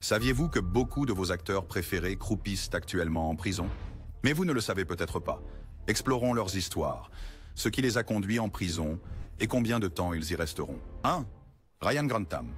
Saviez-vous que beaucoup de vos acteurs préférés croupissent actuellement en prison? Mais vous ne le savez peut-être pas. Explorons leurs histoires, ce qui les a conduits en prison et combien de temps ils y resteront. 1. Ryan Grantham.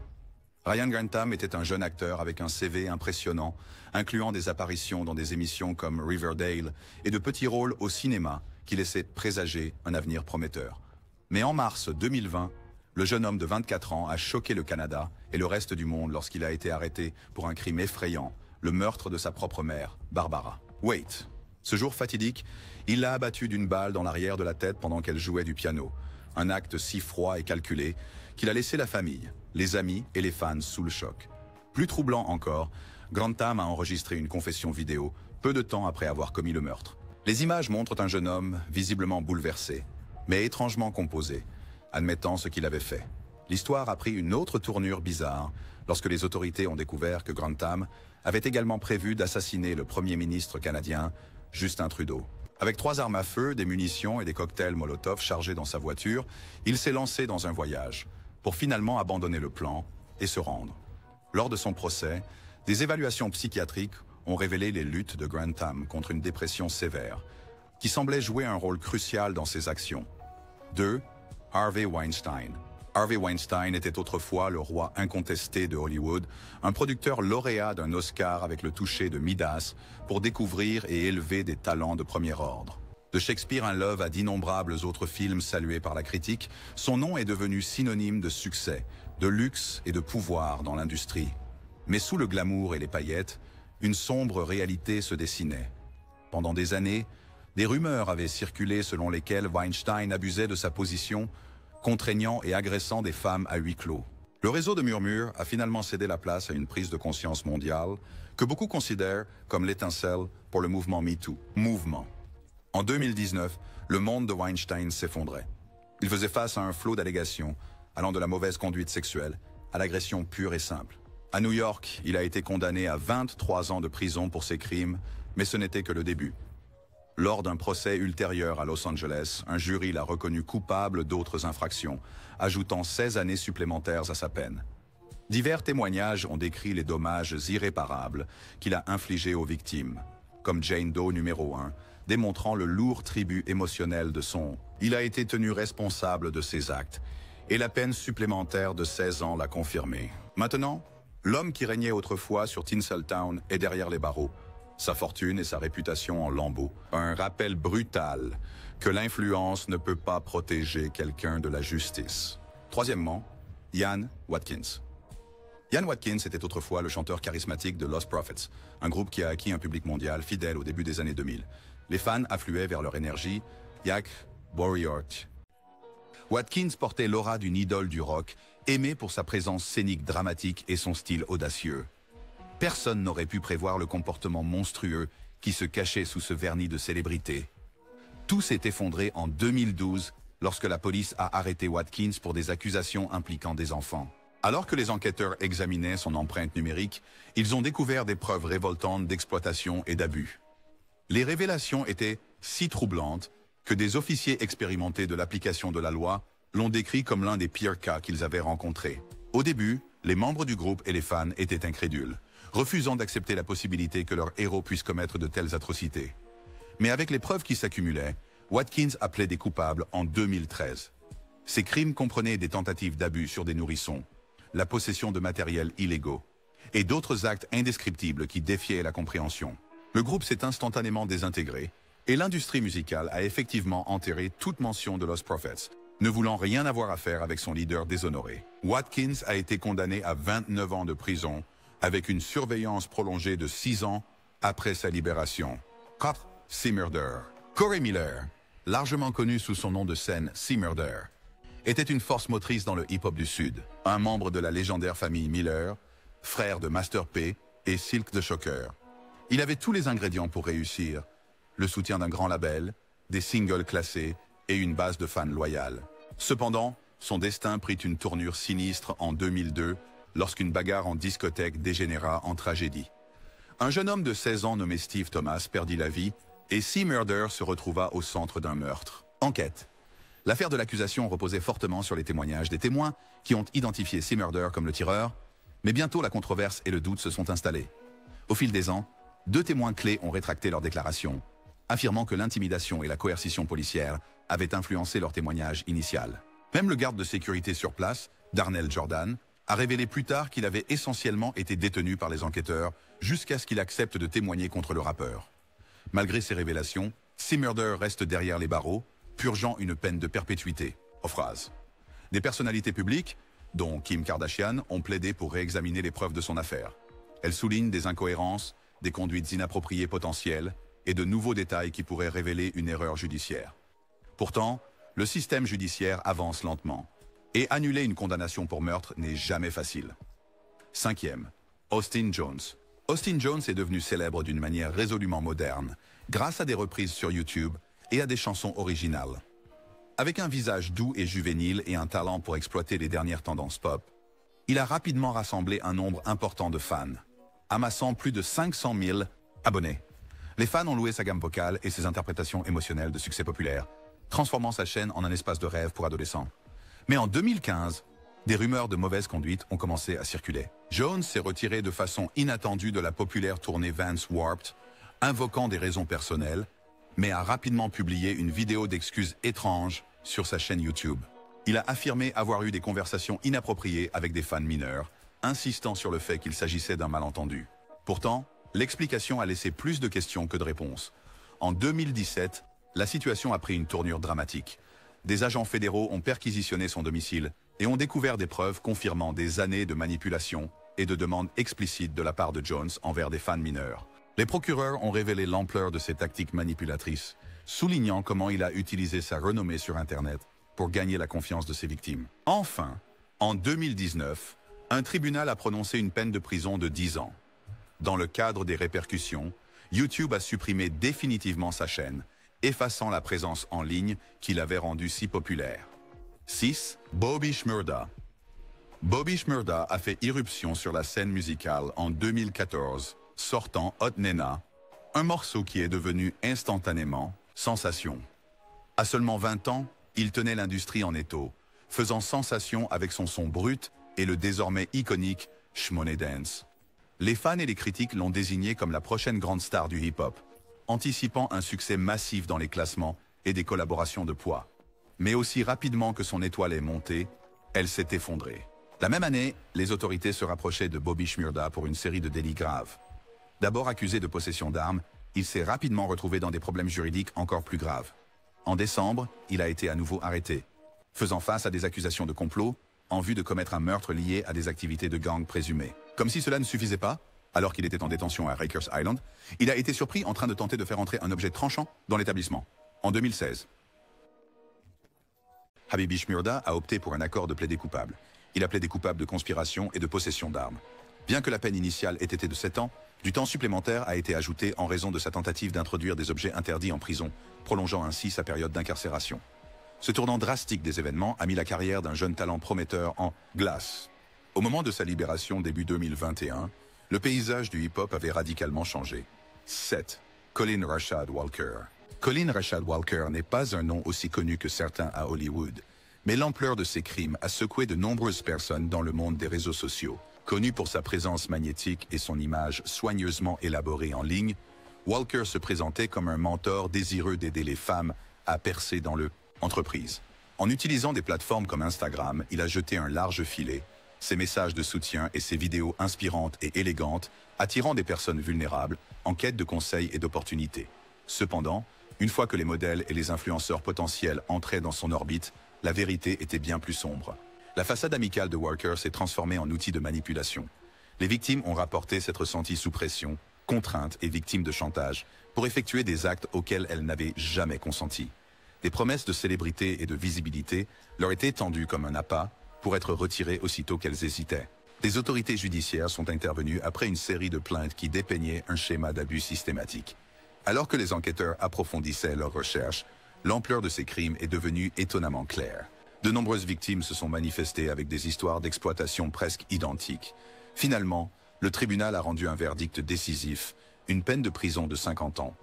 Ryan Grantham était un jeune acteur avec un CV impressionnant, incluant des apparitions dans des émissions comme Riverdale et de petits rôles au cinéma qui laissaient présager un avenir prometteur. Mais en mars 2020, le jeune homme de 24 ans a choqué le Canada et le reste du monde lorsqu'il a été arrêté pour un crime effrayant, le meurtre de sa propre mère, Barbara. Wait. Ce jour fatidique, il l'a abattue d'une balle dans l'arrière de la tête pendant qu'elle jouait du piano. Un acte si froid et calculé qu'il a laissé la famille, les amis et les fans sous le choc. Plus troublant encore, Grantham a enregistré une confession vidéo peu de temps après avoir commis le meurtre. Les images montrent un jeune homme visiblement bouleversé, mais étrangement composé, admettant ce qu'il avait fait. L'histoire a pris une autre tournure bizarre lorsque les autorités ont découvert que Grantham avait également prévu d'assassiner le Premier ministre canadien, Justin Trudeau. Avec 3 armes à feu, des munitions et des cocktails Molotov chargés dans sa voiture, il s'est lancé dans un voyage, pour finalement abandonner le plan et se rendre. Lors de son procès, des évaluations psychiatriques ont révélé les luttes de Grantham contre une dépression sévère, qui semblait jouer un rôle crucial dans ses actions. 2. Harvey Weinstein. Harvey Weinstein était autrefois le roi incontesté de Hollywood, un producteur lauréat d'un Oscar avec le toucher de Midas pour découvrir et élever des talents de premier ordre. De Shakespeare in Love à d'innombrables autres films salués par la critique, son nom est devenu synonyme de succès, de luxe et de pouvoir dans l'industrie. Mais sous le glamour et les paillettes, une sombre réalité se dessinait. Pendant des années, des rumeurs avaient circulé selon lesquelles Weinstein abusait de sa position, contraignant et agressant des femmes à huis clos. Le réseau de murmures a finalement cédé la place à une prise de conscience mondiale que beaucoup considèrent comme l'étincelle pour le mouvement MeToo. En 2019, le monde de Weinstein s'effondrait. Il faisait face à un flot d'allégations allant de la mauvaise conduite sexuelle à l'agression pure et simple. À New York, il a été condamné à 23 ans de prison pour ses crimes, mais ce n'était que le début. Lors d'un procès ultérieur à Los Angeles, un jury l'a reconnu coupable d'autres infractions, ajoutant 16 années supplémentaires à sa peine. Divers témoignages ont décrit les dommages irréparables qu'il a infligés aux victimes, comme Jane Doe numéro 1, démontrant le lourd tribut émotionnel de son « il a été tenu responsable de ses actes », et la peine supplémentaire de 16 ans l'a confirmé. Maintenant, l'homme qui régnait autrefois sur Tinseltown est derrière les barreaux, sa fortune et sa réputation en lambeaux. Un rappel brutal que l'influence ne peut pas protéger quelqu'un de la justice. Troisièmement, Ian Watkins. Ian Watkins était autrefois le chanteur charismatique de Lost Prophets, un groupe qui a acquis un public mondial fidèle au début des années 2000. Les fans affluaient vers leur énergie, Yak Warrior. Watkins portait l'aura d'une idole du rock, aimé pour sa présence scénique dramatique et son style audacieux. Personne n'aurait pu prévoir le comportement monstrueux qui se cachait sous ce vernis de célébrité. Tout s'est effondré en 2012 lorsque la police a arrêté Watkins pour des accusations impliquant des enfants. Alors que les enquêteurs examinaient son empreinte numérique, ils ont découvert des preuves révoltantes d'exploitation et d'abus. Les révélations étaient si troublantes que des officiers expérimentés de l'application de la loi l'ont décrit comme l'un des pires cas qu'ils avaient rencontrés. Au début, les membres du groupe et les fans étaient incrédules, refusant d'accepter la possibilité que leur héros puisse commettre de telles atrocités. Mais avec les preuves qui s'accumulaient, Watkins a plaidé coupable en 2013. Ces crimes comprenaient des tentatives d'abus sur des nourrissons, la possession de matériels illégaux et d'autres actes indescriptibles qui défiaient la compréhension. Le groupe s'est instantanément désintégré et l'industrie musicale a effectivement enterré toute mention de Lost Prophets, ne voulant rien avoir à faire avec son leader déshonoré. Watkins a été condamné à 29 ans de prison avec une surveillance prolongée de 6 ans après sa libération. 4. C-Murder. Corey Miller, largement connu sous son nom de scène C-Murder, était une force motrice dans le hip-hop du Sud, un membre de la légendaire famille Miller, frère de Master P et Silk the Shocker. Il avait tous les ingrédients pour réussir, le soutien d'un grand label, des singles classés et une base de fans loyale. Cependant, son destin prit une tournure sinistre en 2002 lorsqu'une bagarre en discothèque dégénéra en tragédie. Un jeune homme de 16 ans nommé Steve Thomas perdit la vie et C-Murder se retrouva au centre d'un meurtre. Enquête. L'affaire de l'accusation reposait fortement sur les témoignages des témoins qui ont identifié C-Murder comme le tireur, Mais bientôt, la controverse et le doute se sont installés. Au fil des ans, 2 témoins clés ont rétracté leurs déclarations, affirmant que l'intimidation et la coercition policière avaient influencé leur témoignage initial. Même le garde de sécurité sur place, Darnell Jordan, a révélé plus tard qu'il avait essentiellement été détenu par les enquêteurs jusqu'à ce qu'il accepte de témoigner contre le rappeur. Malgré ces révélations, C-Murder reste derrière les barreaux, purgeant une peine de perpétuité. Aux phrases. Des personnalités publiques, dont Kim Kardashian, ont plaidé pour réexaminer les preuves de son affaire. Elles soulignent des incohérences, des conduites inappropriées potentielles et de nouveaux détails qui pourraient révéler une erreur judiciaire. Pourtant, le système judiciaire avance lentement. Et annuler une condamnation pour meurtre n'est jamais facile. 5e, Austin Jones. Austin Jones est devenu célèbre d'une manière résolument moderne, grâce à des reprises sur YouTube et à des chansons originales. Avec un visage doux et juvénile et un talent pour exploiter les dernières tendances pop, il a rapidement rassemblé un nombre important de fans, amassant plus de 500 000 abonnés. Les fans ont loué sa gamme vocale et ses interprétations émotionnelles de succès populaire, transformant sa chaîne en un espace de rêve pour adolescents. Mais en 2015, des rumeurs de mauvaise conduite ont commencé à circuler. Jones s'est retiré de façon inattendue de la populaire tournée Vans Warped, invoquant des raisons personnelles, mais a rapidement publié une vidéo d'excuses étranges sur sa chaîne YouTube. Il a affirmé avoir eu des conversations inappropriées avec des fans mineurs, insistant sur le fait qu'il s'agissait d'un malentendu. Pourtant, l'explication a laissé plus de questions que de réponses. En 2017, la situation a pris une tournure dramatique. Des agents fédéraux ont perquisitionné son domicile et ont découvert des preuves confirmant des années de manipulation et de demandes explicites de la part de Jones envers des fans mineurs. Les procureurs ont révélé l'ampleur de ces tactiques manipulatrices, soulignant comment il a utilisé sa renommée sur Internet pour gagner la confiance de ses victimes. Enfin, en 2019, un tribunal a prononcé une peine de prison de 10 ans. Dans le cadre des répercussions, YouTube a supprimé définitivement sa chaîne, effaçant la présence en ligne qu'il avait rendue si populaire. 6. Bobby Shmurda. Bobby Shmurda a fait irruption sur la scène musicale en 2014, sortant Hot Nena, un morceau qui est devenu instantanément sensation. À seulement 20 ans, il tenait l'industrie en étau, faisant sensation avec son son brut et le désormais iconique Shmoney Dance. Les fans et les critiques l'ont désigné comme la prochaine grande star du hip-hop, anticipant un succès massif dans les classements et des collaborations de poids. Mais aussi rapidement que son étoile est montée, elle s'est effondrée. La même année, les autorités se rapprochaient de Bobby Shmurda pour une série de délits graves. D'abord accusé de possession d'armes, il s'est rapidement retrouvé dans des problèmes juridiques encore plus graves. En décembre, il a été à nouveau arrêté, faisant face à des accusations de complot en vue de commettre un meurtre lié à des activités de gang présumées. Comme si cela ne suffisait pas, alors qu'il était en détention à Rikers Island, il a été surpris en train de tenter de faire entrer un objet tranchant dans l'établissement, en 2016. Habibi Shmurda a opté pour un accord de plaidé coupable. Il a plaidé coupable de conspiration et de possession d'armes. Bien que la peine initiale ait été de 7 ans, du temps supplémentaire a été ajouté en raison de sa tentative d'introduire des objets interdits en prison, prolongeant ainsi sa période d'incarcération. Ce tournant drastique des événements a mis la carrière d'un jeune talent prometteur en glace. Au moment de sa libération début 2021, le paysage du hip-hop avait radicalement changé. 7. Colin Rashad Walker. Colin Rashad Walker n'est pas un nom aussi connu que certains à Hollywood, mais l'ampleur de ses crimes a secoué de nombreuses personnes dans le monde des réseaux sociaux. Connu pour sa présence magnétique et son image soigneusement élaborée en ligne, Walker se présentait comme un mentor désireux d'aider les femmes à percer dans l'entreprise. En utilisant des plateformes comme Instagram, il a jeté un large filet, ses messages de soutien et ses vidéos inspirantes et élégantes, attirant des personnes vulnérables en quête de conseils et d'opportunités. Cependant, une fois que les modèles et les influenceurs potentiels entraient dans son orbite, la vérité était bien plus sombre. La façade amicale de Walker s'est transformée en outil de manipulation. Les victimes ont rapporté s'être senties sous pression, contraintes et victimes de chantage pour effectuer des actes auxquels elles n'avaient jamais consenti. Des promesses de célébrité et de visibilité leur étaient tendues comme un appât pour être retirées aussitôt qu'elles hésitaient. Des autorités judiciaires sont intervenues après une série de plaintes qui dépeignaient un schéma d'abus systématique. Alors que les enquêteurs approfondissaient leurs recherches, l'ampleur de ces crimes est devenue étonnamment claire. De nombreuses victimes se sont manifestées avec des histoires d'exploitation presque identiques. Finalement, le tribunal a rendu un verdict décisif, une peine de prison de 50 ans.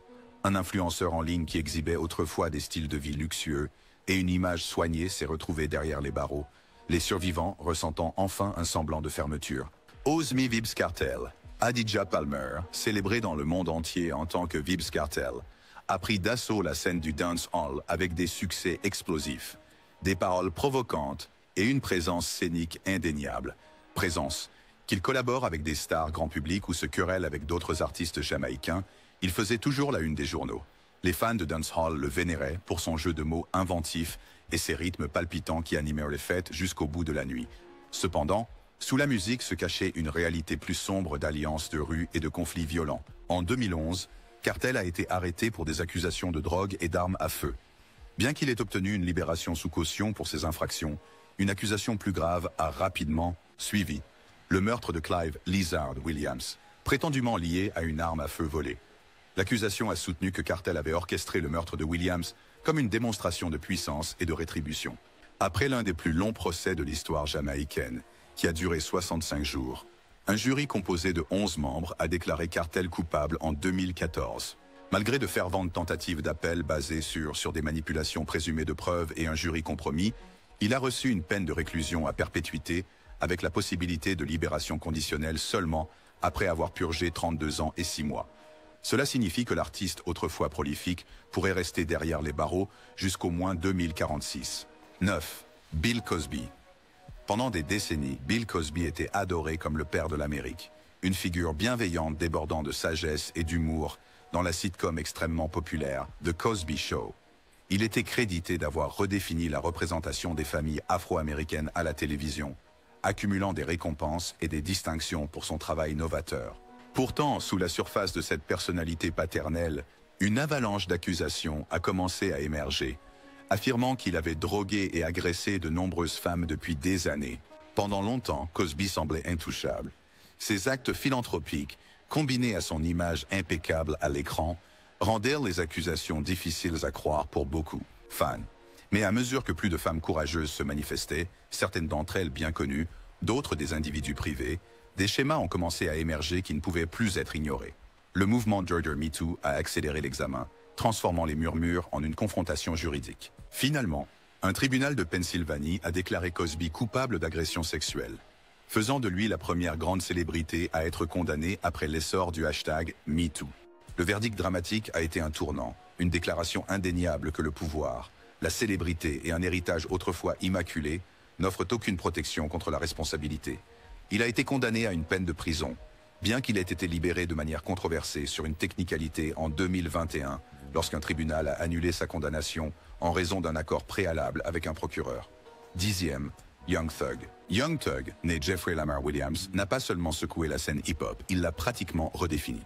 Un influenceur en ligne qui exhibait autrefois des styles de vie luxueux et une image soignée s'est retrouvé derrière les barreaux, les survivants ressentant enfin un semblant de fermeture. Ozmi Vybz Kartel, Adidja Palmer, célébrée dans le monde entier en tant que Vybz Kartel, a pris d'assaut la scène du dancehall avec des succès explosifs, des paroles provocantes et une présence scénique indéniable. Présence qu'il collabore avec des stars grand public ou se querelle avec d'autres artistes jamaïcains, il faisait toujours la une des journaux. Les fans de dancehall le vénéraient pour son jeu de mots inventif et ses rythmes palpitants qui animèrent les fêtes jusqu'au bout de la nuit. Cependant, sous la musique se cachait une réalité plus sombre d'alliances de rue et de conflits violents. En 2011, Kartel a été arrêté pour des accusations de drogue et d'armes à feu. Bien qu'il ait obtenu une libération sous caution pour ses infractions, une accusation plus grave a rapidement suivi. Le meurtre de Clive Lizard Williams, prétendument lié à une arme à feu volée. L'accusation a soutenu que Kartel avait orchestré le meurtre de Williams comme une démonstration de puissance et de rétribution. Après l'un des plus longs procès de l'histoire jamaïcaine, qui a duré 65 jours, un jury composé de 11 membres a déclaré Kartel coupable en 2014. Malgré de ferventes tentatives d'appel basées sur des manipulations présumées de preuves et un jury compromis, il a reçu une peine de réclusion à perpétuité avec la possibilité de libération conditionnelle seulement après avoir purgé 32 ans et 6 mois. Cela signifie que l'artiste autrefois prolifique pourrait rester derrière les barreaux jusqu'au moins 2046. 9. Bill Cosby. Pendant des décennies, Bill Cosby était adoré comme le père de l'Amérique, une figure bienveillante débordant de sagesse et d'humour dans la sitcom extrêmement populaire The Cosby Show. Il était crédité d'avoir redéfini la représentation des familles afro-américaines à la télévision, accumulant des récompenses et des distinctions pour son travail novateur. Pourtant, sous la surface de cette personnalité paternelle, une avalanche d'accusations a commencé à émerger, affirmant qu'il avait drogué et agressé de nombreuses femmes depuis des années. Pendant longtemps, Cosby semblait intouchable. Ses actes philanthropiques, combinés à son image impeccable à l'écran, rendirent les accusations difficiles à croire pour beaucoup, fans. Mais à mesure que plus de femmes courageuses se manifestaient, certaines d'entre elles bien connues, d'autres des individus privés, des schémas ont commencé à émerger qui ne pouvaient plus être ignorés. Le mouvement Georgia Me Too a accéléré l'examen, transformant les murmures en une confrontation juridique. Finalement, un tribunal de Pennsylvanie a déclaré Cosby coupable d'agression sexuelle, faisant de lui la première grande célébrité à être condamnée après l'essor du hashtag MeToo. Le verdict dramatique a été un tournant, une déclaration indéniable que le pouvoir, la célébrité et un héritage autrefois immaculé n'offrent aucune protection contre la responsabilité. Il a été condamné à une peine de prison, bien qu'il ait été libéré de manière controversée sur une technicalité en 2021, lorsqu'un tribunal a annulé sa condamnation en raison d'un accord préalable avec un procureur. 10e, Young Thug. Young Thug, né Jeffrey Lamar Williams, n'a pas seulement secoué la scène hip-hop, il l'a pratiquement redéfinie.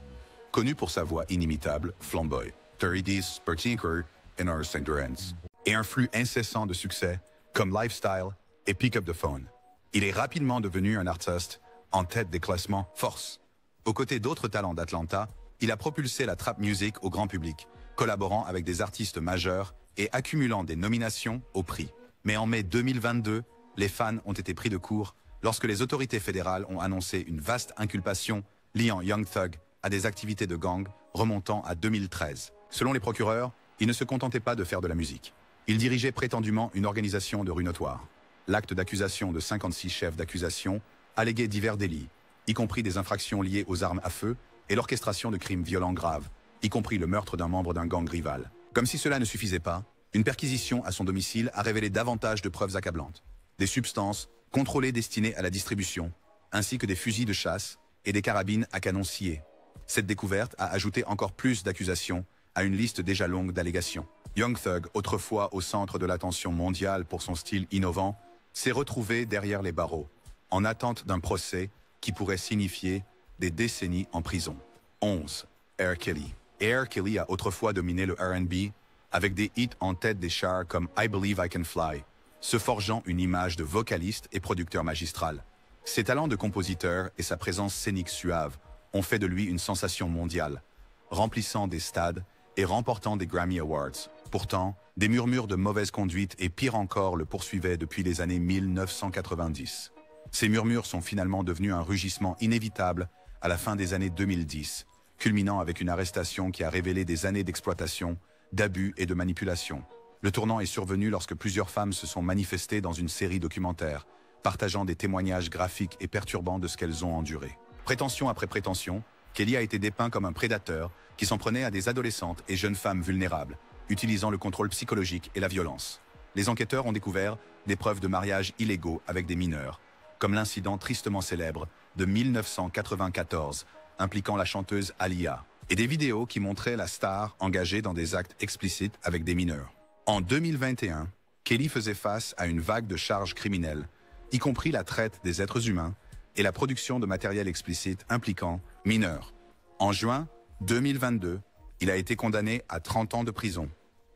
Connu pour sa voix inimitable, flamboy, 30s, Particular et Nurse Endurance, et un flux incessant de succès comme Lifestyle et Pick Up the Phone. Il est rapidement devenu un artiste en tête des classements Force. Aux côtés d'autres talents d'Atlanta, il a propulsé la trap music au grand public, collaborant avec des artistes majeurs et accumulant des nominations au prix. Mais en mai 2022, les fans ont été pris de court lorsque les autorités fédérales ont annoncé une vaste inculpation liant Young Thug à des activités de gang remontant à 2013. Selon les procureurs, il ne se contentait pas de faire de la musique. Il dirigeait prétendument une organisation de rue notoire. L'acte d'accusation de 56 chefs d'accusation alléguait divers délits, y compris des infractions liées aux armes à feu et l'orchestration de crimes violents graves, y compris le meurtre d'un membre d'un gang rival. Comme si cela ne suffisait pas, une perquisition à son domicile a révélé davantage de preuves accablantes. Des substances contrôlées destinées à la distribution, ainsi que des fusils de chasse et des carabines à canon scié. Cette découverte a ajouté encore plus d'accusations à une liste déjà longue d'allégations. Young Thug, autrefois au centre de l'attention mondiale pour son style innovant, s'est retrouvé derrière les barreaux, en attente d'un procès qui pourrait signifier des décennies en prison. 11. R. Kelly. R. Kelly a autrefois dominé le R&B avec des hits en tête des charts comme I Believe I Can Fly, se forgeant une image de vocaliste et producteur magistral. Ses talents de compositeur et sa présence scénique suave ont fait de lui une sensation mondiale, remplissant des stades et remportant des Grammy Awards. Pourtant, des murmures de mauvaise conduite et pire encore le poursuivaient depuis les années 1990. Ces murmures sont finalement devenus un rugissement inévitable à la fin des années 2010, culminant avec une arrestation qui a révélé des années d'exploitation, d'abus et de manipulation. Le tournant est survenu lorsque plusieurs femmes se sont manifestées dans une série documentaire, partageant des témoignages graphiques et perturbants de ce qu'elles ont enduré. Prétention après prétention, Kelly a été dépeint comme un prédateur qui s'en prenait à des adolescentes et jeunes femmes vulnérables, utilisant le contrôle psychologique et la violence. Les enquêteurs ont découvert des preuves de mariages illégaux avec des mineurs, comme l'incident tristement célèbre de 1994 impliquant la chanteuse Aaliyah, et des vidéos qui montraient la star engagée dans des actes explicites avec des mineurs. En 2021, Kelly faisait face à une vague de charges criminelles, y compris la traite des êtres humains et la production de matériel explicite impliquant mineurs. En juin 2022, il a été condamné à 30 ans de prison,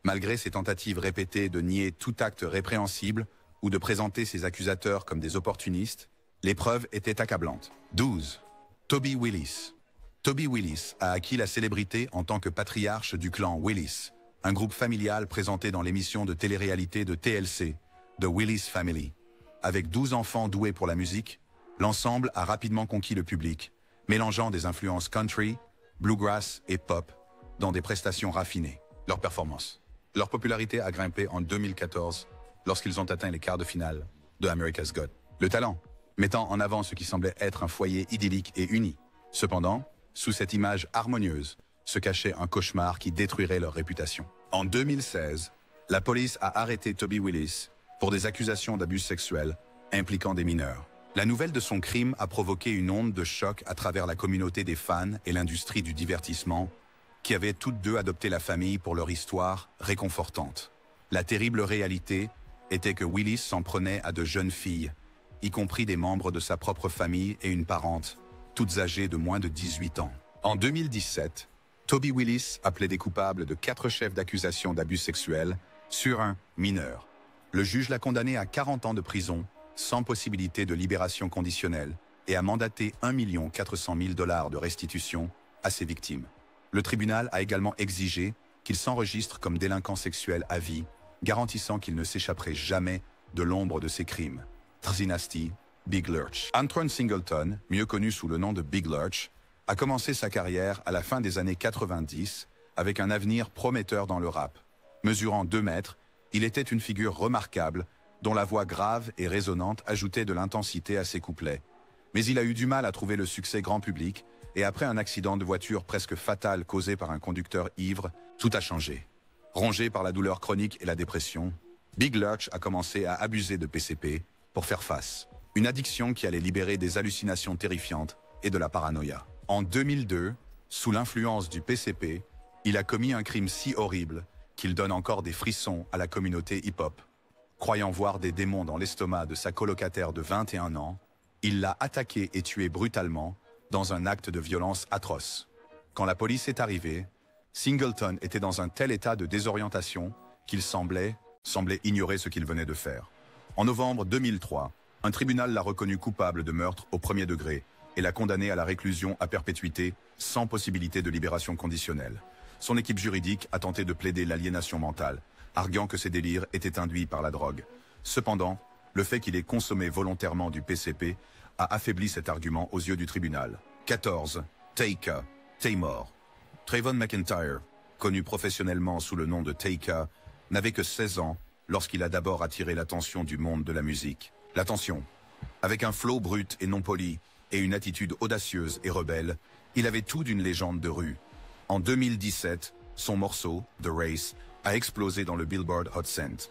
malgré ses tentatives répétées de nier tout acte répréhensible ou de présenter ses accusateurs comme des opportunistes. Les preuves étaient accablantes. 12. Toby Willis. Toby Willis a acquis la célébrité en tant que patriarche du clan Willis, un groupe familial présenté dans l'émission de télé-réalité de TLC, The Willis Family. Avec 12 enfants doués pour la musique, l'ensemble a rapidement conquis le public, mélangeant des influences country, bluegrass et pop dans des prestations raffinées. Leur popularité a grimpé en 2014 lorsqu'ils ont atteint les quarts de finale de America's Got. Le talent, mettant en avant ce qui semblait être un foyer idyllique et uni. Cependant, sous cette image harmonieuse, se cachait un cauchemar qui détruirait leur réputation. En 2016, la police a arrêté Toby Willis pour des accusations d'abus sexuels impliquant des mineurs. La nouvelle de son crime a provoqué une onde de choc à travers la communauté des fans et l'industrie du divertissement, qui avaient toutes deux adopté la famille pour leur histoire réconfortante. La terrible réalité était que Willis s'en prenait à de jeunes filles, y compris des membres de sa propre famille et une parente, toutes âgées de moins de 18 ans. En 2017, Toby Willis a plaidé coupable de 4 chefs d'accusation d'abus sexuels sur un mineur. Le juge l'a condamné à 40 ans de prison, sans possibilité de libération conditionnelle, et a mandaté 1 400 000 $ de restitution à ses victimes. Le tribunal a également exigé qu'il s'enregistre comme délinquant sexuel à vie, garantissant qu'il ne s'échapperait jamais de l'ombre de ses crimes. Dynasty, Big Lurch. Antoine Singleton, mieux connu sous le nom de Big Lurch, a commencé sa carrière à la fin des années 90 avec un avenir prometteur dans le rap. Mesurant 2 mètres, il était une figure remarquable dont la voix grave et résonnante ajoutait de l'intensité à ses couplets. Mais il a eu du mal à trouver le succès grand public et après un accident de voiture presque fatal causé par un conducteur ivre, tout a changé. Rongé par la douleur chronique et la dépression, Big Lurch a commencé à abuser de PCP pour faire face. Une addiction qui allait libérer des hallucinations terrifiantes et de la paranoïa. En 2002, sous l'influence du PCP, il a commis un crime si horrible qu'il donne encore des frissons à la communauté hip-hop. Croyant voir des démons dans l'estomac de sa colocataire de 21 ans, il l'a attaquée et tuée brutalement dans un acte de violence atroce. Quand la police est arrivée, Singleton était dans un tel état de désorientation qu'il semblait ignorer ce qu'il venait de faire. En novembre 2003, un tribunal l'a reconnu coupable de meurtre au premier degré et l'a condamné à la réclusion à perpétuité sans possibilité de libération conditionnelle. Son équipe juridique a tenté de plaider l'aliénation mentale, arguant que ses délires étaient induits par la drogue. Cependant, le fait qu'il ait consommé volontairement du PCP a affaibli cet argument aux yeux du tribunal. 14. Taika Taymor. Trayvon McIntyre, connu professionnellement sous le nom de Taika, n'avait que 16 ans lorsqu'il a d'abord attiré l'attention du monde de la musique. L'attention. Avec un flow brut et non poli et une attitude audacieuse et rebelle, il avait tout d'une légende de rue. En 2017, son morceau, The Race, a explosé dans le Billboard Hot 100.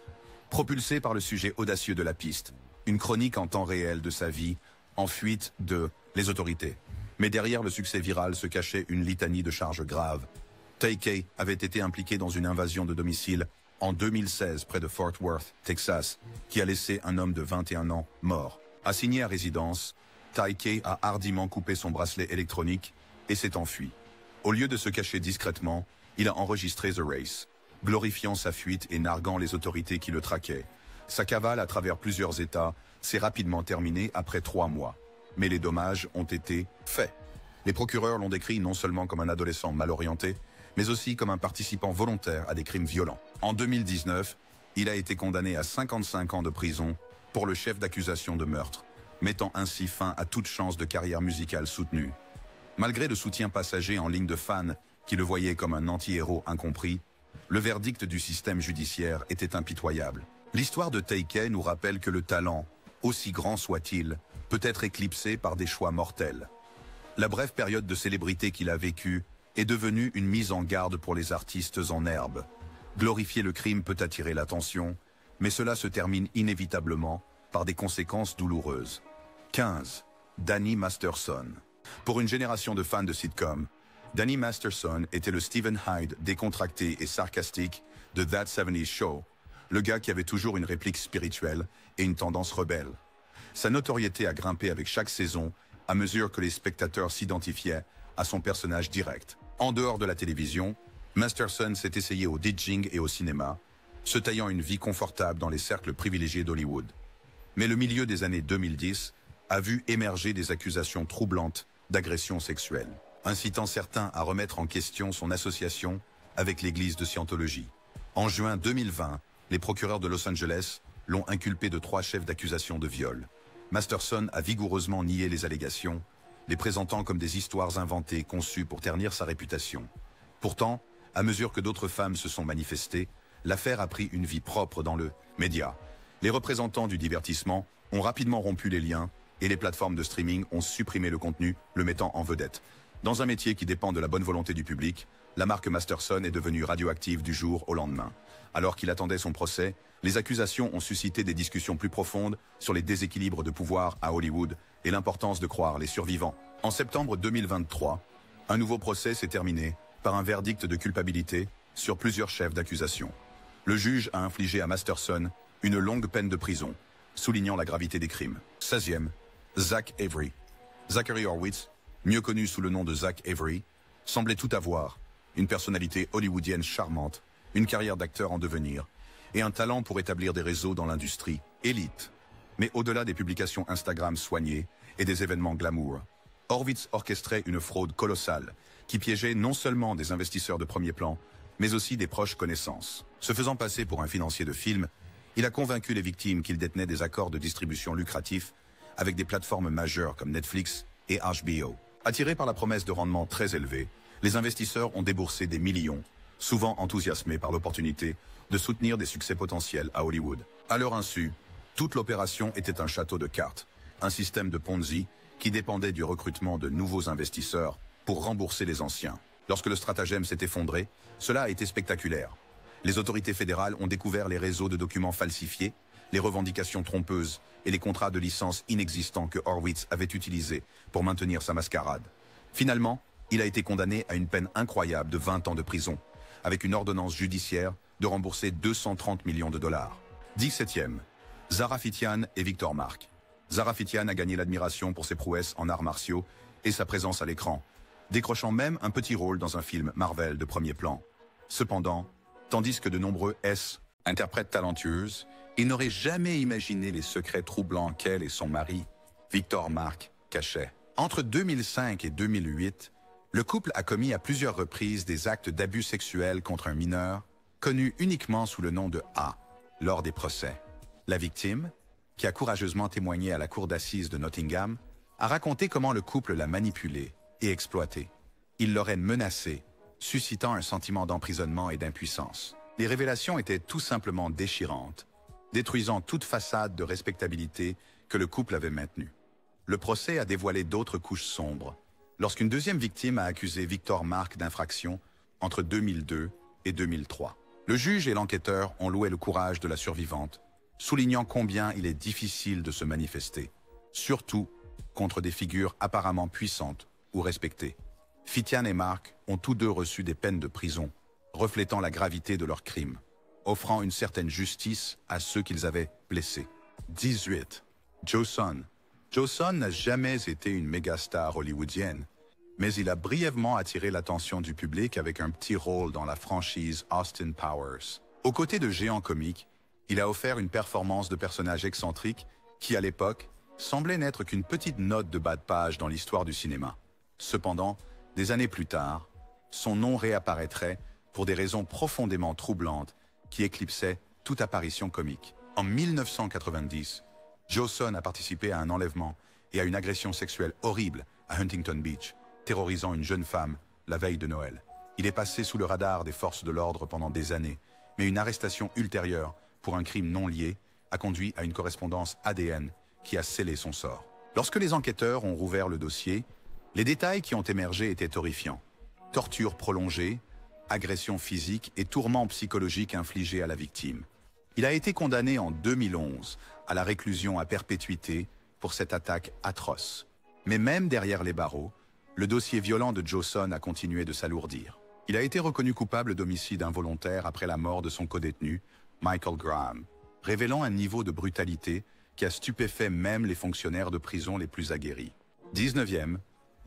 Propulsé par le sujet audacieux de la piste, une chronique en temps réel de sa vie, en fuite de les autorités. Mais derrière le succès viral se cachait une litanie de charges graves. Taika avait été impliqué dans une invasion de domicile en 2016 près de Fort Worth, Texas, qui a laissé un homme de 21 ans mort. Assigné à résidence, Taika a hardiment coupé son bracelet électronique et s'est enfui. Au lieu de se cacher discrètement, il a enregistré The Race, glorifiant sa fuite et narguant les autorités qui le traquaient. Sa cavale à travers plusieurs États s'est rapidement terminée après 3 mois. Mais les dommages ont été faits. Les procureurs l'ont décrit non seulement comme un adolescent mal orienté, mais aussi comme un participant volontaire à des crimes violents. En 2019, il a été condamné à 55 ans de prison pour le chef d'accusation de meurtre, mettant ainsi fin à toute chance de carrière musicale soutenue. Malgré le soutien passager en ligne de fans qui le voyaient comme un anti-héros incompris, le verdict du système judiciaire était impitoyable. L'histoire de Taika nous rappelle que le talent, aussi grand soit-il, peut être éclipsé par des choix mortels. La brève période de célébrité qu'il a vécue est devenue une mise en garde pour les artistes en herbe. Glorifier le crime peut attirer l'attention, mais cela se termine inévitablement par des conséquences douloureuses. 15. Danny Masterson. Pour une génération de fans de sitcom, Danny Masterson était le Stephen Hyde décontracté et sarcastique de That 70's Show, le gars qui avait toujours une réplique spirituelle et une tendance rebelle. Sa notoriété a grimpé avec chaque saison à mesure que les spectateurs s'identifiaient à son personnage direct. En dehors de la télévision, Masterson s'est essayé au DJing et au cinéma, se taillant une vie confortable dans les cercles privilégiés d'Hollywood. Mais le milieu des années 2010 a vu émerger des accusations troublantes d'agression sexuelle, incitant certains à remettre en question son association avec l'église de Scientologie. En juin 2020, les procureurs de Los Angeles l'ont inculpé de 3 chefs d'accusation de viol. Masterson a vigoureusement nié les allégations, les présentant comme des histoires inventées conçues pour ternir sa réputation. Pourtant, à mesure que d'autres femmes se sont manifestées, l'affaire a pris une vie propre dans le média. Les représentants du divertissement ont rapidement rompu les liens et les plateformes de streaming ont supprimé le contenu, le mettant en vedette. Dans un métier qui dépend de la bonne volonté du public, la marque Masterson est devenue radioactive du jour au lendemain. Alors qu'il attendait son procès, les accusations ont suscité des discussions plus profondes sur les déséquilibres de pouvoir à Hollywood et l'importance de croire les survivants. En septembre 2023, un nouveau procès s'est terminé par un verdict de culpabilité sur plusieurs chefs d'accusation. Le juge a infligé à Masterson une longue peine de prison, soulignant la gravité des crimes. 16e, Zach Avery. Zachary Horwitz, mieux connu sous le nom de Zach Avery, semblait tout avoir, une personnalité hollywoodienne charmante, une carrière d'acteur en devenir, et un talent pour établir des réseaux dans l'industrie, élite. Mais au-delà des publications Instagram soignées et des événements glamour, Horwitz orchestrait une fraude colossale qui piégeait non seulement des investisseurs de premier plan, mais aussi des proches connaissances. Se faisant passer pour un financier de film, il a convaincu les victimes qu'il détenait des accords de distribution lucratifs avec des plateformes majeures comme Netflix et HBO. Attirés par la promesse de rendements très élevés, les investisseurs ont déboursé des millions, souvent enthousiasmés par l'opportunité de soutenir des succès potentiels à Hollywood. À leur insu, toute l'opération était un château de cartes, un système de Ponzi qui dépendait du recrutement de nouveaux investisseurs pour rembourser les anciens. Lorsque le stratagème s'est effondré, cela a été spectaculaire. Les autorités fédérales ont découvert les réseaux de documents falsifiés, les revendications trompeuses et les contrats de licence inexistants que Horwitz avait utilisés pour maintenir sa mascarade. Finalement, il a été condamné à une peine incroyable de 20 ans de prison, avec une ordonnance judiciaire de rembourser 230 millions de dollars. 17e, Zara Fitian et Victor Mark. Zara Fitian a gagné l'admiration pour ses prouesses en arts martiaux et sa présence à l'écran, décrochant même un petit rôle dans un film Marvel de premier plan. Cependant, tandis que de nombreux interprètes talentueuses, ils n'auraient jamais imaginé les secrets troublants qu'elle et son mari, Victor Mark, cachaient. Entre 2005 et 2008, le couple a commis à plusieurs reprises des actes d'abus sexuels contre un mineur, connu uniquement sous le nom de A, lors des procès. La victime, qui a courageusement témoigné à la cour d'assises de Nottingham, a raconté comment le couple l'a manipulé et exploité. Il l'aurait menacé, suscitant un sentiment d'emprisonnement et d'impuissance. Les révélations étaient tout simplement déchirantes, détruisant toute façade de respectabilité que le couple avait maintenue. Le procès a dévoilé d'autres couches sombres, lorsqu'une deuxième victime a accusé Victor Mark d'infraction entre 2002 et 2003. Le juge et l'enquêteur ont loué le courage de la survivante, soulignant combien il est difficile de se manifester, surtout contre des figures apparemment puissantes ou respectées. Fitian et Mark ont tous deux reçu des peines de prison, reflétant la gravité de leurs crimes, offrant une certaine justice à ceux qu'ils avaient blessés. 18. Joe Son. Joe Son n'a jamais été une méga-star hollywoodienne, mais il a brièvement attiré l'attention du public avec un petit rôle dans la franchise Austin Powers. Aux côtés de géants comiques, il a offert une performance de personnage excentrique qui, à l'époque, semblait n'être qu'une petite note de bas de page dans l'histoire du cinéma. Cependant, des années plus tard, son nom réapparaîtrait pour des raisons profondément troublantes qui éclipsaient toute apparition comique. En 1990, Joe Son a participé à un enlèvement et à une agression sexuelle horrible à Huntington Beach, terrorisant une jeune femme la veille de Noël. Il est passé sous le radar des forces de l'ordre pendant des années, mais une arrestation ultérieure pour un crime non lié a conduit à une correspondance ADN qui a scellé son sort. Lorsque les enquêteurs ont rouvert le dossier, les détails qui ont émergé étaient horrifiants. Torture prolongée, agression physique et tourments psychologiques infligés à la victime. Il a été condamné en 2011 à la réclusion à perpétuité pour cette attaque atroce. Mais même derrière les barreaux, le dossier violent de Jawson a continué de s'alourdir. Il a été reconnu coupable d'homicide involontaire après la mort de son codétenu, Michael Graham, révélant un niveau de brutalité qui a stupéfait même les fonctionnaires de prison les plus aguerris. 19e,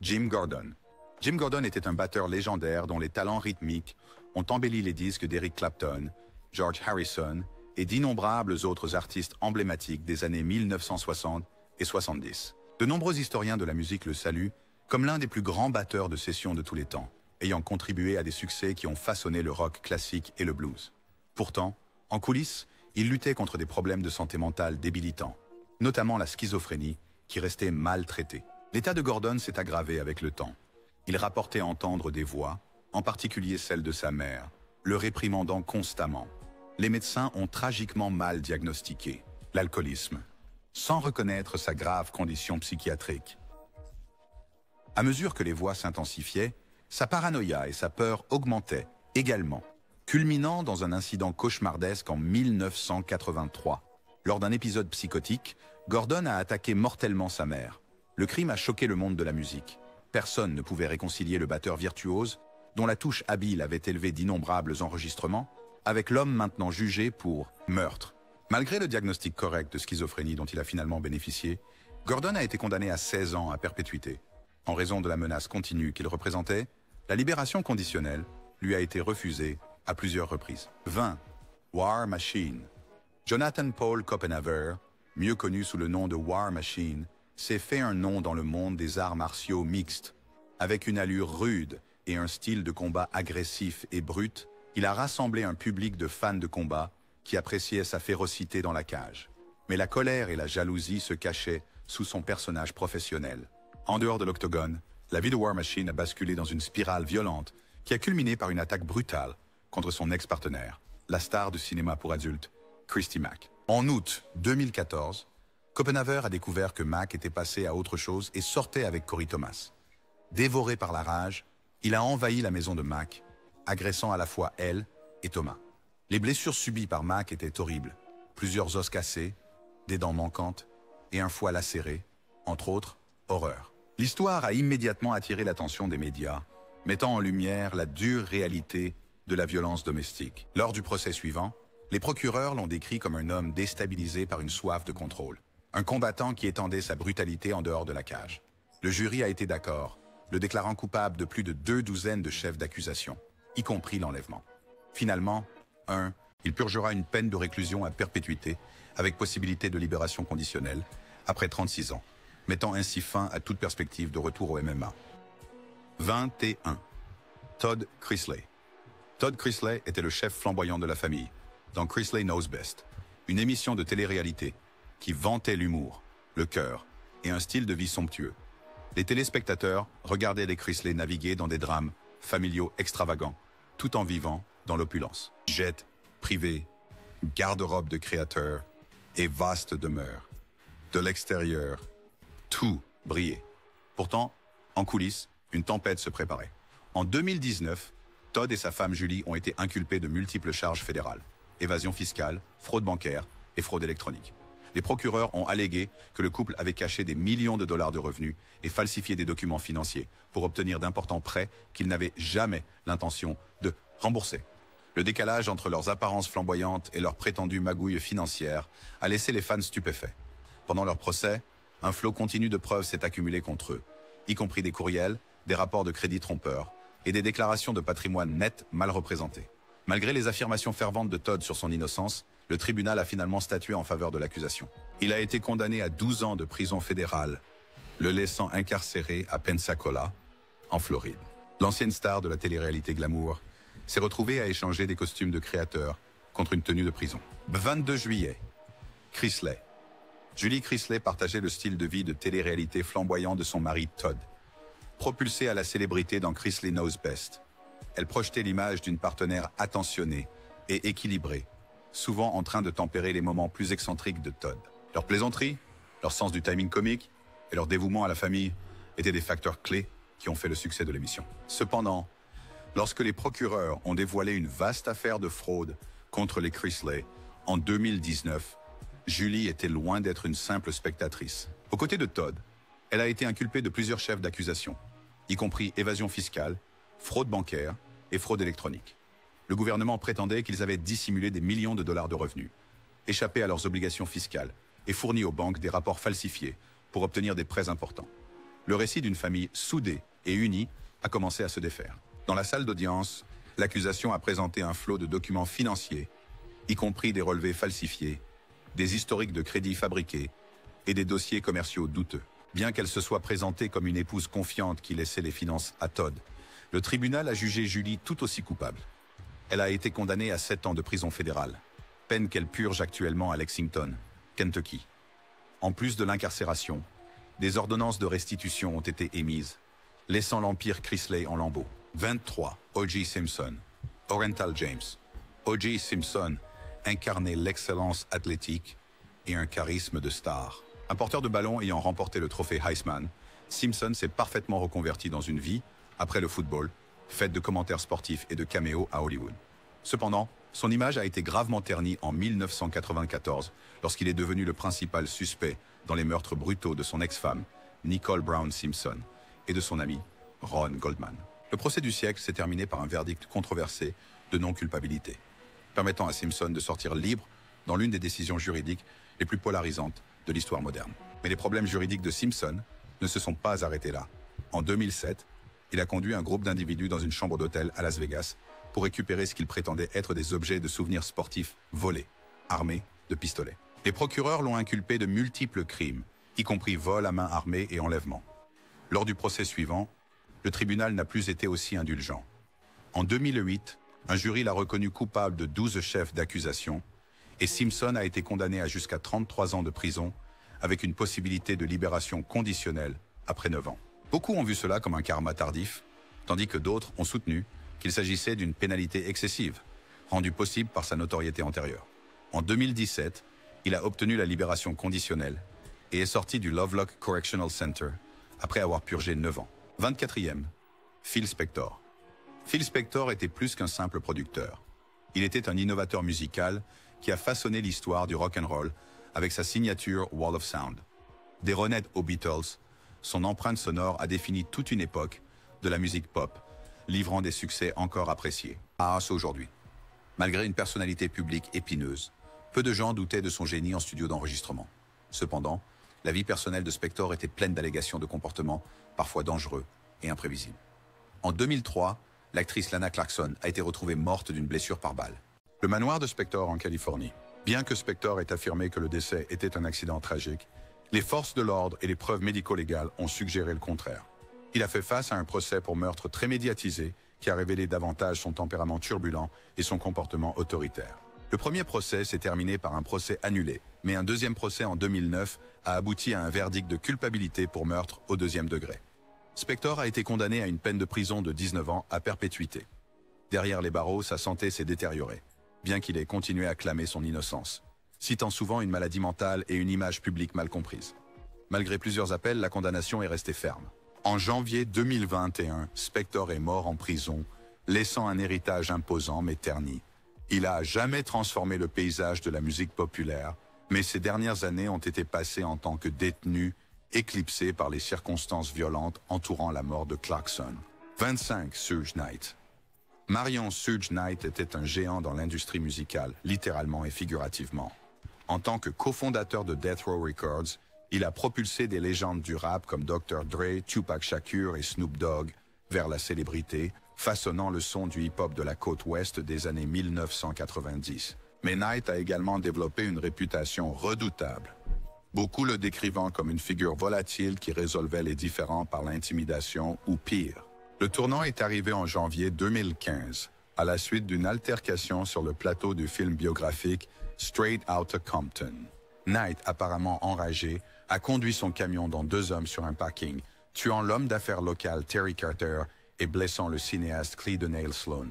Jim Gordon. Jim Gordon était un batteur légendaire dont les talents rythmiques ont embelli les disques d'Eric Clapton, George Harrison et d'innombrables autres artistes emblématiques des années 1960 et 70. De nombreux historiens de la musique le saluent comme l'un des plus grands batteurs de session de tous les temps, ayant contribué à des succès qui ont façonné le rock classique et le blues. Pourtant, en coulisses, il luttait contre des problèmes de santé mentale débilitants, notamment la schizophrénie, qui restait mal traitée. L'état de Gordon s'est aggravé avec le temps. Il rapportait entendre des voix, en particulier celle de sa mère, le réprimandant constamment. Les médecins ont tragiquement mal diagnostiqué l'alcoolisme, sans reconnaître sa grave condition psychiatrique. À mesure que les voix s'intensifiaient, sa paranoïa et sa peur augmentaient également, culminant dans un incident cauchemardesque en 1983. Lors d'un épisode psychotique, Gordon a attaqué mortellement sa mère. Le crime a choqué le monde de la musique. Personne ne pouvait réconcilier le batteur virtuose, dont la touche habile avait élevé d'innombrables enregistrements, avec l'homme maintenant jugé pour meurtre. Malgré le diagnostic correct de schizophrénie dont il a finalement bénéficié, Gordon a été condamné à 16 ans à perpétuité. En raison de la menace continue qu'il représentait, la libération conditionnelle lui a été refusée à plusieurs reprises. 20. War Machine. Jonathan Paul Copenhaver, mieux connu sous le nom de War Machine, s'est fait un nom dans le monde des arts martiaux mixtes. Avec une allure rude et un style de combat agressif et brut, il a rassemblé un public de fans de combat qui appréciaient sa férocité dans la cage. Mais la colère et la jalousie se cachaient sous son personnage professionnel. En dehors de l'octogone, la vie de War Machine a basculé dans une spirale violente qui a culminé par une attaque brutale contre son ex-partenaire, la star du cinéma pour adultes, Christy Mack. En août 2014, Copenhaver a découvert que Mack était passé à autre chose et sortait avec Corey Thomas. Dévoré par la rage, il a envahi la maison de Mack, agressant à la fois elle et Thomas. Les blessures subies par Mack étaient horribles. Plusieurs os cassés, des dents manquantes et un foie lacéré, entre autres, horreur. L'histoire a immédiatement attiré l'attention des médias, mettant en lumière la dure réalité de la violence domestique. Lors du procès suivant, les procureurs l'ont décrit comme un homme déstabilisé par une soif de contrôle. Un combattant qui étendait sa brutalité en dehors de la cage. Le jury a été d'accord, le déclarant coupable de plus de 2 douzaines de chefs d'accusation, y compris l'enlèvement. Finalement, il purgera une peine de réclusion à perpétuité, avec possibilité de libération conditionnelle, après 36 ans, mettant ainsi fin à toute perspective de retour au MMA. 21. Todd Chrisley. Todd Chrisley était le chef flamboyant de la famille, dans Chrisley Knows Best, une émission de télé-réalité qui vantait l'humour, le cœur et un style de vie somptueux. Les téléspectateurs regardaient les Chrisley naviguer dans des drames familiaux extravagants, tout en vivant dans l'opulence. Jet privé, garde-robe de créateur et vaste demeure. De l'extérieur, tout brillait. Pourtant, en coulisses, une tempête se préparait. En 2019, Todd et sa femme Julie ont été inculpés de multiples charges fédérales. Évasion fiscale, fraude bancaire et fraude électronique. Les procureurs ont allégué que le couple avait caché des millions de dollars de revenus et falsifié des documents financiers pour obtenir d'importants prêts qu'ils n'avaient jamais l'intention de rembourser. Le décalage entre leurs apparences flamboyantes et leurs prétendues magouilles financières a laissé les fans stupéfaits. Pendant leur procès, un flot continu de preuves s'est accumulé contre eux, y compris des courriels, des rapports de crédit trompeurs et des déclarations de patrimoine net mal représentées. Malgré les affirmations ferventes de Todd sur son innocence, le tribunal a finalement statué en faveur de l'accusation. Il a été condamné à 12 ans de prison fédérale, le laissant incarcéré à Pensacola, en Floride. L'ancienne star de la télé-réalité glamour s'est retrouvée à échanger des costumes de créateur contre une tenue de prison. 22 juillet, Chrisley. Julie Chrisley partageait le style de vie de télé-réalité flamboyant de son mari Todd. Propulsée à la célébrité dans Chrisley Knows Best, elle projetait l'image d'une partenaire attentionnée et équilibrée, souvent en train de tempérer les moments plus excentriques de Todd. Leurs plaisanteries, Leur sens du timing comique et leur dévouement à la famille étaient des facteurs clés qui ont fait le succès de l'émission. Cependant, lorsque les procureurs ont dévoilé une vaste affaire de fraude contre les Chrisley en 2019, Julie était loin d'être une simple spectatrice. Aux côtés de Todd, elle a été inculpée de plusieurs chefs d'accusation, y compris évasion fiscale, fraude bancaire et fraude électronique. Le gouvernement prétendait qu'ils avaient dissimulé des millions de dollars de revenus, échappé à leurs obligations fiscales et fourni aux banques des rapports falsifiés pour obtenir des prêts importants. Le récit d'une famille soudée et unie a commencé à se défaire. Dans la salle d'audience, l'accusation a présenté un flot de documents financiers, y compris des relevés falsifiés, des historiques de crédits fabriqués et des dossiers commerciaux douteux. Bien qu'elle se soit présentée comme une épouse confiante qui laissait les finances à Todd, le tribunal a jugé Julie tout aussi coupable. Elle a été condamnée à 7 ans de prison fédérale, peine qu'elle purge actuellement à Lexington, Kentucky. En plus de l'incarcération, des ordonnances de restitution ont été émises, laissant l'empire Chrisley en lambeaux. 23. O.J. Simpson. Orenthal James. O.J. Simpson incarnait l'excellence athlétique et un charisme de star. Un porteur de ballon ayant remporté le trophée Heisman, Simpson s'est parfaitement reconverti dans une vie, après le football, faite de commentaires sportifs et de caméos à Hollywood. Cependant, son image a été gravement ternie en 1994, lorsqu'il est devenu le principal suspect dans les meurtres brutaux de son ex-femme, Nicole Brown Simpson, et de son ami, Ron Goldman. Le procès du siècle s'est terminé par un verdict controversé de non-culpabilité, permettant à Simpson de sortir libre dans l'une des décisions juridiques les plus polarisantes de l'histoire moderne. Mais les problèmes juridiques de Simpson ne se sont pas arrêtés là. En 2007, il a conduit un groupe d'individus dans une chambre d'hôtel à Las Vegas pour récupérer ce qu'il prétendait être des objets de souvenirs sportifs volés, armés de pistolets. Les procureurs l'ont inculpé de multiples crimes, y compris vol à main armée et enlèvement. Lors du procès suivant, le tribunal n'a plus été aussi indulgent. En 2008, un jury l'a reconnu coupable de 12 chefs d'accusation et Simpson a été condamné à jusqu'à 33 ans de prison avec une possibilité de libération conditionnelle après 9 ans. Beaucoup ont vu cela comme un karma tardif, tandis que d'autres ont soutenu qu'il s'agissait d'une pénalité excessive, rendue possible par sa notoriété antérieure. En 2017, il a obtenu la libération conditionnelle et est sorti du Lovelock Correctional Center après avoir purgé 9 ans. 24e, Phil Spector. Phil Spector était plus qu'un simple producteur. Il était un innovateur musical qui a façonné l'histoire du rock and roll avec sa signature Wall of Sound. Des Ronettes aux Beatles, son empreinte sonore a défini toute une époque de la musique pop, livrant des succès encore appréciés. À Us aujourd'hui. Malgré une personnalité publique épineuse, peu de gens doutaient de son génie en studio d'enregistrement. Cependant, la vie personnelle de Spector était pleine d'allégations de comportements parfois dangereux et imprévisibles. En 2003, l'actrice Lana Clarkson a été retrouvée morte d'une blessure par balle. Le manoir de Spector en Californie. Bien que Spector ait affirmé que le décès était un accident tragique, les forces de l'ordre et les preuves médico-légales ont suggéré le contraire. Il a fait face à un procès pour meurtre très médiatisé qui a révélé davantage son tempérament turbulent et son comportement autoritaire. Le premier procès s'est terminé par un procès annulé, mais un deuxième procès en 2009 a abouti à un verdict de culpabilité pour meurtre au 2e degré. Spector a été condamné à une peine de prison de 19 ans à perpétuité. Derrière les barreaux, sa santé s'est détériorée, bien qu'il ait continué à clamer son innocence, citant souvent une maladie mentale et une image publique mal comprise. Malgré plusieurs appels, la condamnation est restée ferme. En janvier 2021, Spector est mort en prison, laissant un héritage imposant mais terni. Il a jamais transformé le paysage de la musique populaire, mais ces dernières années ont été passées en tant que détenu, éclipsé par les circonstances violentes entourant la mort de Clarkson. 25. Suge Knight. Marion Suge Knight était un géant dans l'industrie musicale, littéralement et figurativement. En tant que cofondateur de Death Row Records, il a propulsé des légendes du rap comme Dr. Dre, Tupac Shakur et Snoop Dogg vers la célébrité, façonnant le son du hip-hop de la côte ouest des années 1990. Mais Knight a également développé une réputation redoutable, beaucoup le décrivant comme une figure volatile qui résolvait les différends par l'intimidation ou pire. Le tournant est arrivé en janvier 2015, à la suite d'une altercation sur le plateau du film biographique Straight Outta Compton. Knight, apparemment enragé, a conduit son camion dont 2 hommes sur un parking, tuant l'homme d'affaires local Terry Carter et blessant le cinéaste Clydonale Sloan.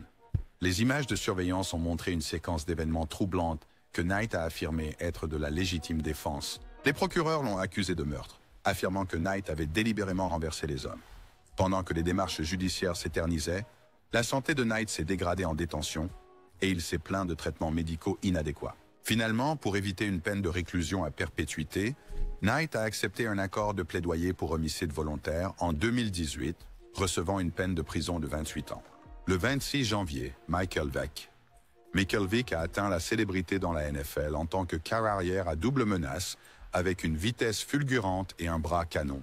Les images de surveillance ont montré une séquence d'événements troublantes que Knight a affirmé être de la légitime défense Les procureurs l'ont accusé de meurtre, affirmant que Knight avait délibérément renversé les hommes. Pendant que les démarches judiciaires s'éternisaient, la santé de Knight s'est dégradée en détention et il s'est plaint de traitements médicaux inadéquats. Finalement, pour éviter une peine de réclusion à perpétuité, Knight a accepté un accord de plaidoyer pour homicide volontaire en 2018, recevant une peine de prison de 28 ans. Le 26 janvier, Michael Vick a atteint la célébrité dans la NFL en tant que quart arrière à double menace, avec une vitesse fulgurante et un bras canon.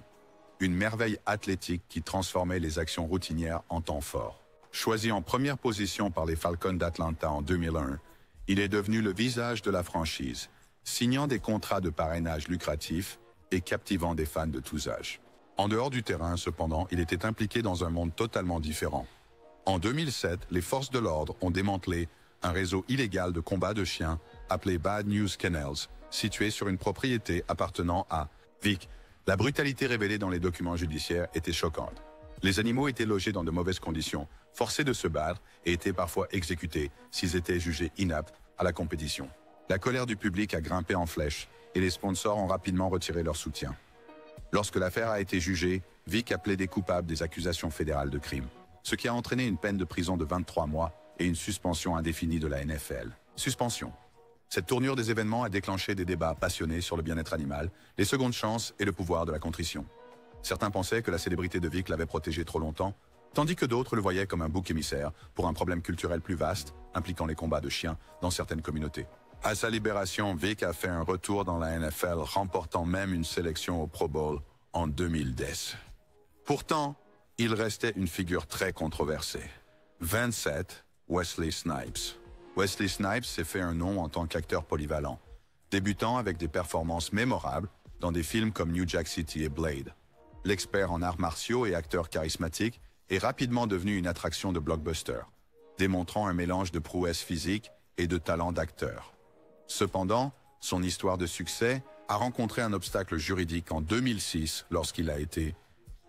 Une merveille athlétique qui transformait les actions routinières en temps fort. Choisi en première position par les Falcons d'Atlanta en 2001, il est devenu le visage de la franchise, signant des contrats de parrainage lucratifs et captivant des fans de tous âges. En dehors du terrain, cependant, il était impliqué dans un monde totalement différent. En 2007, les forces de l'ordre ont démantelé un réseau illégal de combat de chiens appelé Bad News Kennels, situé sur une propriété appartenant à Vick. La brutalité révélée dans les documents judiciaires était choquante. Les animaux étaient logés dans de mauvaises conditions, forcés de se battre et étaient parfois exécutés s'ils étaient jugés inaptes à la compétition. La colère du public a grimpé en flèche et les sponsors ont rapidement retiré leur soutien. Lorsque l'affaire a été jugée, Vick a plaidé coupable des accusations fédérales de crime, ce qui a entraîné une peine de prison de 23 mois et une suspension indéfinie de la NFL. Suspension. Cette tournure des événements a déclenché des débats passionnés sur le bien-être animal, les secondes chances et le pouvoir de la contrition. Certains pensaient que la célébrité de Vick l'avait protégé trop longtemps, tandis que d'autres le voyaient comme un bouc émissaire pour un problème culturel plus vaste, impliquant les combats de chiens dans certaines communautés. À sa libération, Vick a fait un retour dans la NFL, remportant même une sélection au Pro Bowl en 2010. Pourtant, il restait une figure très controversée. 27, Wesley Snipes. Wesley Snipes s'est fait un nom en tant qu'acteur polyvalent, débutant avec des performances mémorables dans des films comme New Jack City et Blade. L'expert en arts martiaux et acteur charismatique est rapidement devenu une attraction de blockbuster, démontrant un mélange de prouesse physique et de talent d'acteur. Cependant, son histoire de succès a rencontré un obstacle juridique en 2006 lorsqu'il a été,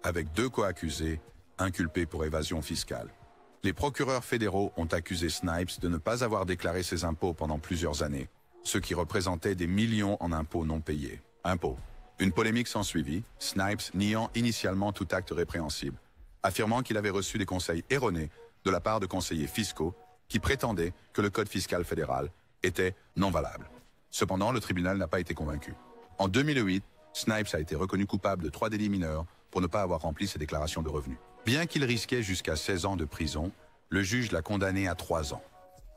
avec 2 co-accusés, inculpé pour évasion fiscale. Les procureurs fédéraux ont accusé Snipes de ne pas avoir déclaré ses impôts pendant plusieurs années, ce qui représentait des millions en impôts non payés. Une polémique s'ensuivit, Snipes niant initialement tout acte répréhensible, affirmant qu'il avait reçu des conseils erronés de la part de conseillers fiscaux qui prétendaient que le code fiscal fédéral était non valable. Cependant, le tribunal n'a pas été convaincu. En 2008, Snipes a été reconnu coupable de 3 délits mineurs pour ne pas avoir rempli ses déclarations de revenus. Bien qu'il risquait jusqu'à 16 ans de prison, le juge l'a condamné à 3 ans.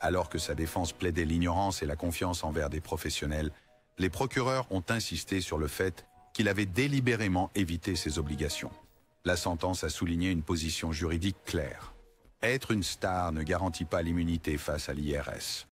Alors que sa défense plaidait l'ignorance et la confiance envers des professionnels, les procureurs ont insisté sur le fait qu'il avait délibérément évité ses obligations. La sentence a souligné une position juridique claire. Être une star ne garantit pas l'immunité face à l'IRS.